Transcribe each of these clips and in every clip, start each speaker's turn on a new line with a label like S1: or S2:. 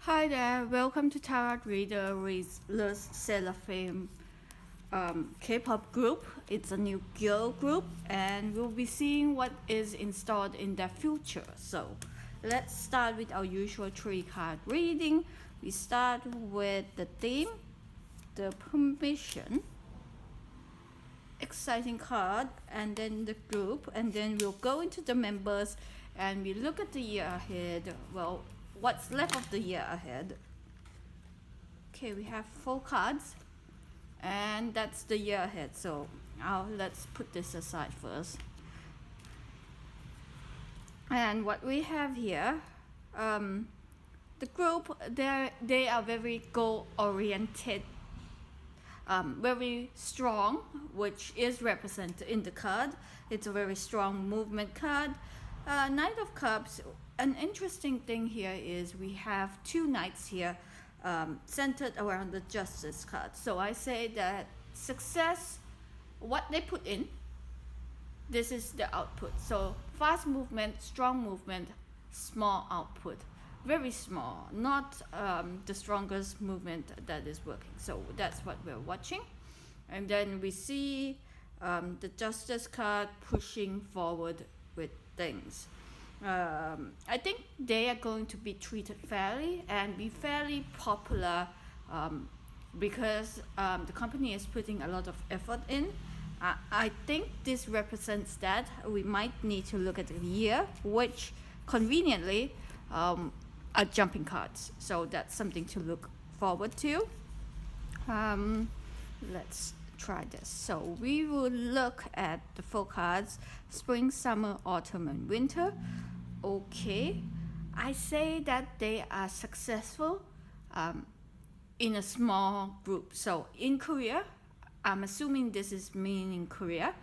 S1: Hi there, welcome to Tarot Reader with LESSERAFIM K-pop group. It's a new girl group and we'll be seeing what is installed in their future. So let's start with our usual 3-card reading. We start with the theme, the permission, exciting card, and then the group, and then we'll go into the members and we look at the year ahead. Well, what's left of the year ahead. Okay, we have 4 cards and that's the year ahead, so let's put this aside first. And what we have here, the group, they are very goal oriented, very strong, which is represented in the card. It's a very strong movement card. Knight of Cups. An interesting thing here is we have 2 knights here centered around the Justice card. So I say that success, what they put in, this is the output. So fast movement, strong movement, small output. Very small, not the strongest movement that is working. So that's what we're watching. And then we see the Justice card pushing forward with things. I think they are going to be treated fairly and be fairly popular because the company is putting a lot of effort in. I think this represents that we might need to look at the year, which conveniently are jumping cards. So that's something to look forward to. Let's try this. So we will look at the 4 cards: spring, summer, autumn, and winter. Okay, I say that they are successful in a small group. So in Korea, I'm assuming this is meaning Korea,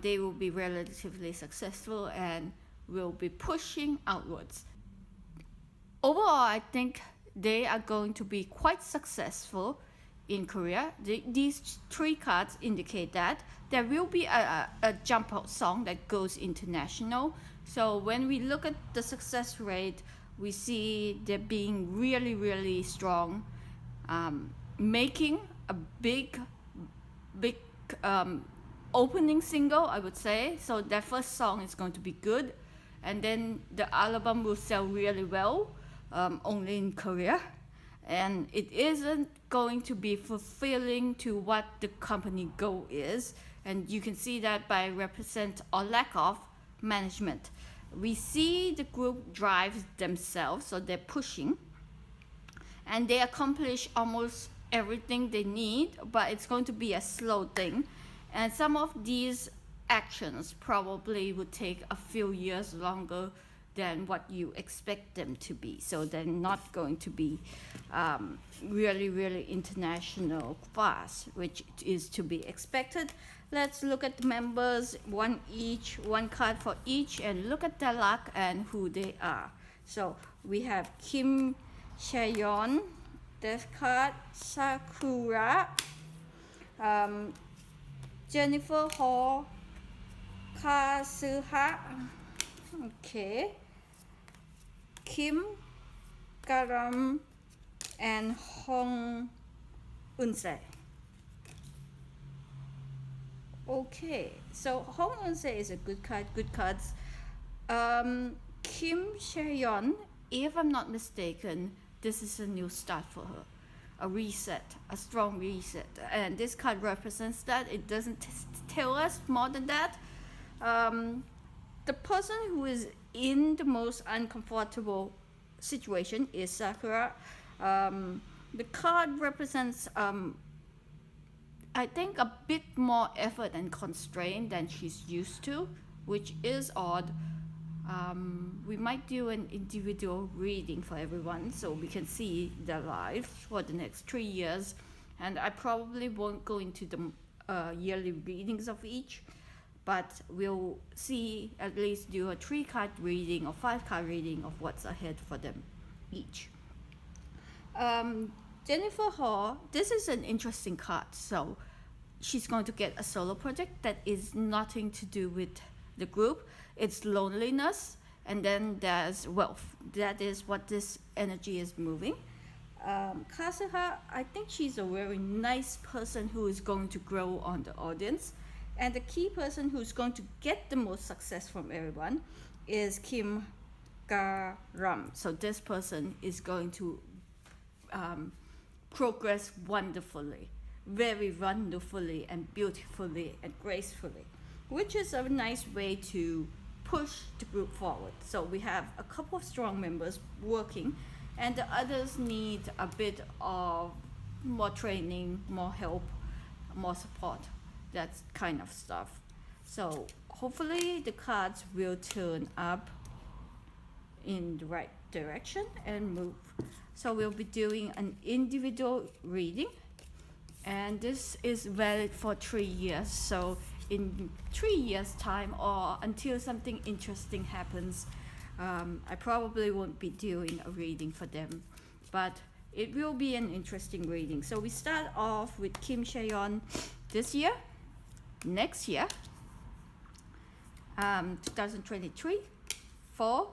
S1: they will be relatively successful and will be pushing outwards. Overall, I think they are going to be quite successful in Korea. These 3 cards indicate that there will be a jump out song that goes international. So when we look at the success rate, we see they're being really, really strong, making a big opening single, I would say. So their first song is going to be good, and then the album will sell really well, only in Korea. And it isn't going to be fulfilling to what the company goal is. And you can see that by represent or lack of management. We see the group drives themselves, so they're pushing. And they accomplish almost everything they need, but it's going to be a slow thing. And some of these actions probably would take a few years longer than what you expect them to be. So they're not going to be really, really international fast, which is to be expected. Let's look at the members, 1 each, 1 card for each, and look at their luck and who they are. So we have Kim Chae-won, this card, Sakura, Jennifer Hall, Kazuha, okay, Kim Garam, and Hong Eun-chae. Okay, so Hong Eun-chae is a good card, good cards. Kim Chae-won, if I'm not mistaken, this is a new start for her. A reset, a strong reset. And this card represents that. It doesn't tell us more than that. The person who is in the most uncomfortable situation is Sakura. The card represents I think a bit more effort and constraint than she's used to, which is odd. We might do an individual reading for everyone so we can see their lives for the next 3 years, and I probably won't go into the yearly readings of each, but we'll see, at least do a 3-card reading or 5-card reading of what's ahead for them each. Jennifer Hall, this is an interesting card. So she's going to get a solo project that is nothing to do with the group. It's loneliness And then there's wealth. That is what this energy is moving. Kazuha, I think she's a very nice person who is going to grow on the audience. And the key person who's going to get the most success from everyone is Kim Ga-ram. So this person is going to progress wonderfully, very wonderfully and beautifully and gracefully, which is a nice way to push the group forward. So we have a couple of strong members working, and the others need a bit of more training, more help, more support, that kind of stuff. So hopefully the cards will turn up in the right direction and move. So we'll be doing an individual reading, and this is valid for 3 years. So in 3 years time, or until something interesting happens, I probably won't be doing a reading for them, but it will be an interesting reading. So we start off with Kim Chae-won this year, next year, 2023, 4,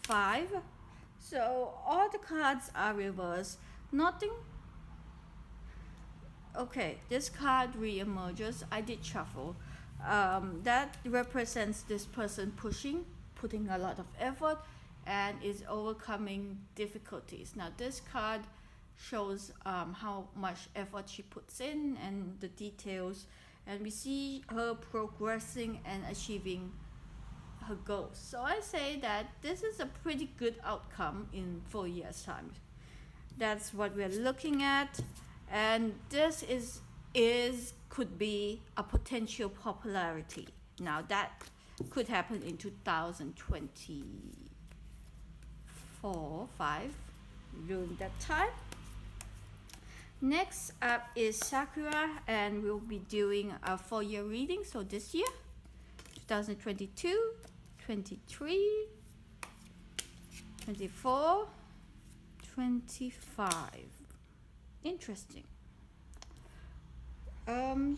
S1: 5. So all the cards are reversed. Nothing. Okay, this card re-emerges. I did shuffle. That represents this person putting a lot of effort, and is overcoming difficulties. Now this card shows how much effort she puts in and the details, and we see her progressing and achieving her goals. So I say that this is a pretty good outcome in 4 years time. That's what we're looking at, and this could be a potential popularity. Now that could happen in 2024, 5, during that time. Next up is Sakura, and we'll be doing a 4-year reading. So this year, 2022, 23, 24, 25. Interesting.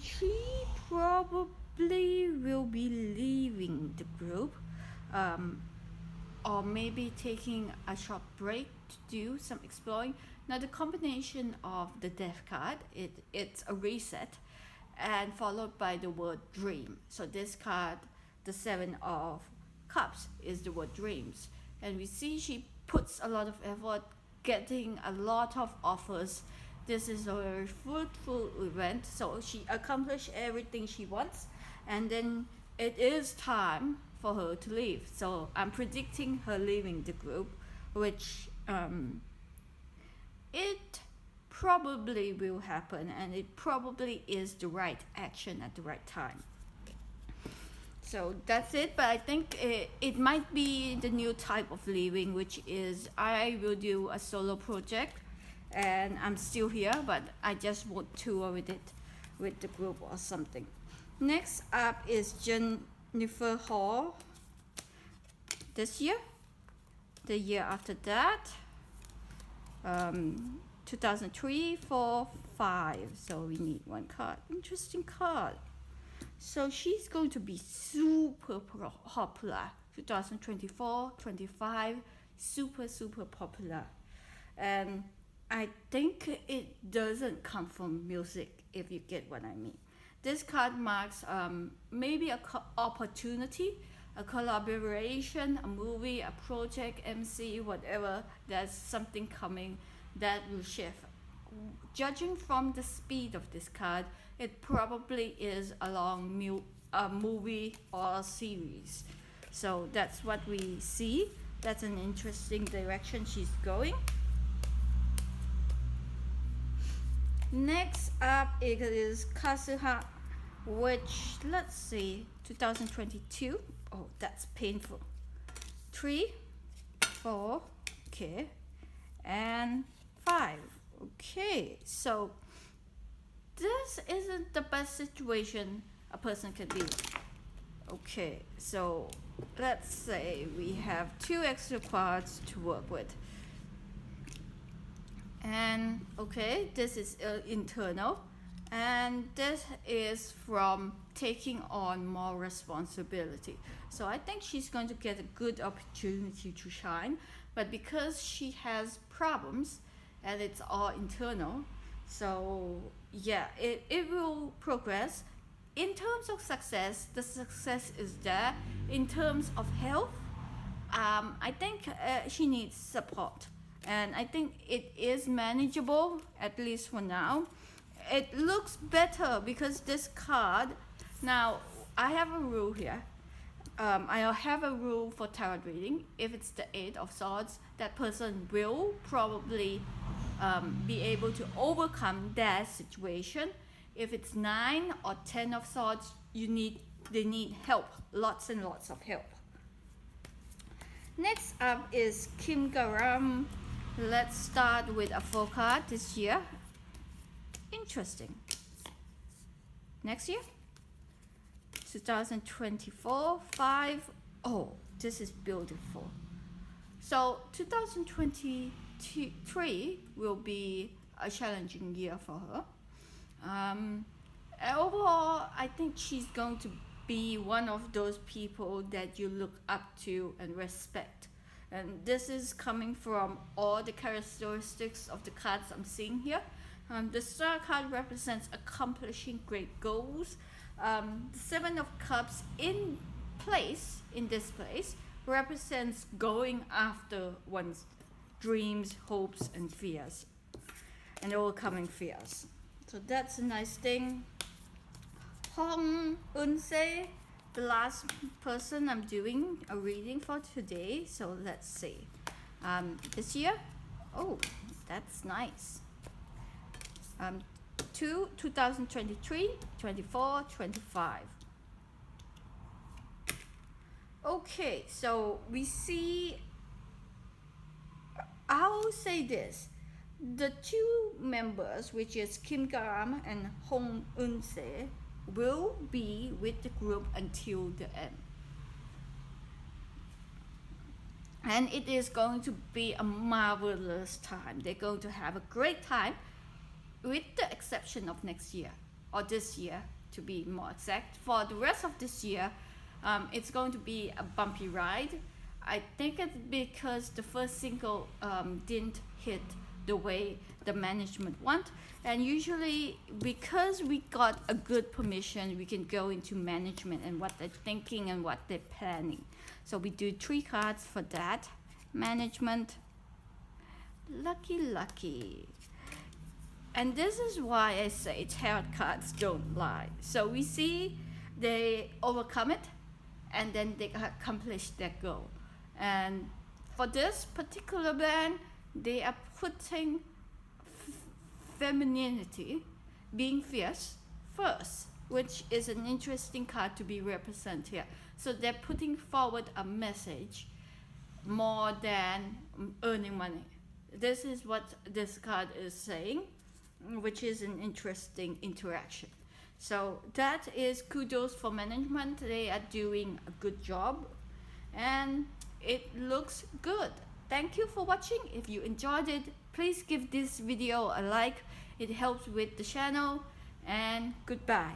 S1: She probably will be leaving the group, or maybe taking a short break to do some exploring. Now the combination of the death card, it's a reset, and followed by the word dream. So this card, the 7 of Cups, is the word dreams, and we see she puts a lot of effort, getting a lot of offers. This is a very fruitful event, so she accomplished everything she wants, and then it is time for her to leave. So I'm predicting her leaving the group, which it probably will happen, and it probably is the right action at the right time. So that's it, but I think it might be the new type of leaving, which is I will do a solo project, and I'm still here, but I just won't tour with it with the group or something. Next up is Jennifer Hall this year, the year after that, 2003, 4, 5. So we need 1 card. Interesting card. So she's going to be super popular. 2024, 25, super popular. And I think it doesn't come from music, if you get what I mean. This card marks maybe an opportunity, a collaboration, a movie, a project, MC, whatever. There's something coming that will shift. Judging from the speed of this card, it probably is along a movie or a series. So that's what we see. That's an interesting direction she's going. Next up it is Kazuha, which, let's see, 2022. Oh, that's painful. 3, 4, okay, and 5. Okay, so this isn't the best situation a person can be. Okay, so let's say we have 2 extra cards to work with. And okay, this is internal, and this is from taking on more responsibility. So I think she's going to get a good opportunity to shine, but because she has problems and it's all internal, so yeah, it will progress. In terms of success, the success is there. In terms of health, I think she needs support, and I think it is manageable, at least for now. It looks better because this card, now I have a rule here. I have a rule for tarot reading. If it's the 8 of Swords, that person will probably be able to overcome that situation. If it's 9 or 10 of Swords, they need help, lots and lots of help. Next up is Kim Garam. Let's start with a 4 card this year. Interesting. Next year, 2024, 5. Oh, this is beautiful. So 2023 will be a challenging year for her. Overall, I think she's going to be one of those people that you look up to and respect. And this is coming from all the characteristics of the cards I'm seeing here. The Star card represents accomplishing great goals. The 7 of Cups in this place, represents going after one's dreams, hopes, and fears, and overcoming fears. So that's a nice thing. Eun-chae, the last person I'm doing a reading for today. So let's see. This year, oh, that's nice. 2023, 24, 25. Okay, so we see, I'll say this, the 2 members, which is Kim Garam and Hong Eun-chae, will be with the group until the end. And it is going to be a marvelous time. They're going to have a great time, with the exception of next year, or this year to be more exact. For the rest of this year, it's going to be a bumpy ride. I think it's because the first single didn't hit the way the management want, and usually because we got a good permission, we can go into management and what they're thinking and what they're planning. So we do 3 cards for that. Management, lucky. And this is why I say tarot cards don't lie. So we see they overcome it, and then they accomplish their goal. And for this particular band, they are putting femininity, being fierce, first, which is an interesting card to be represented here. So they're putting forward a message more than earning money. This is what this card is saying, which is an interesting interaction. So that is kudos for management. They are doing a good job, and it looks good. Thank you for watching. If you enjoyed it, please give this video a like. It helps with the channel, and goodbye.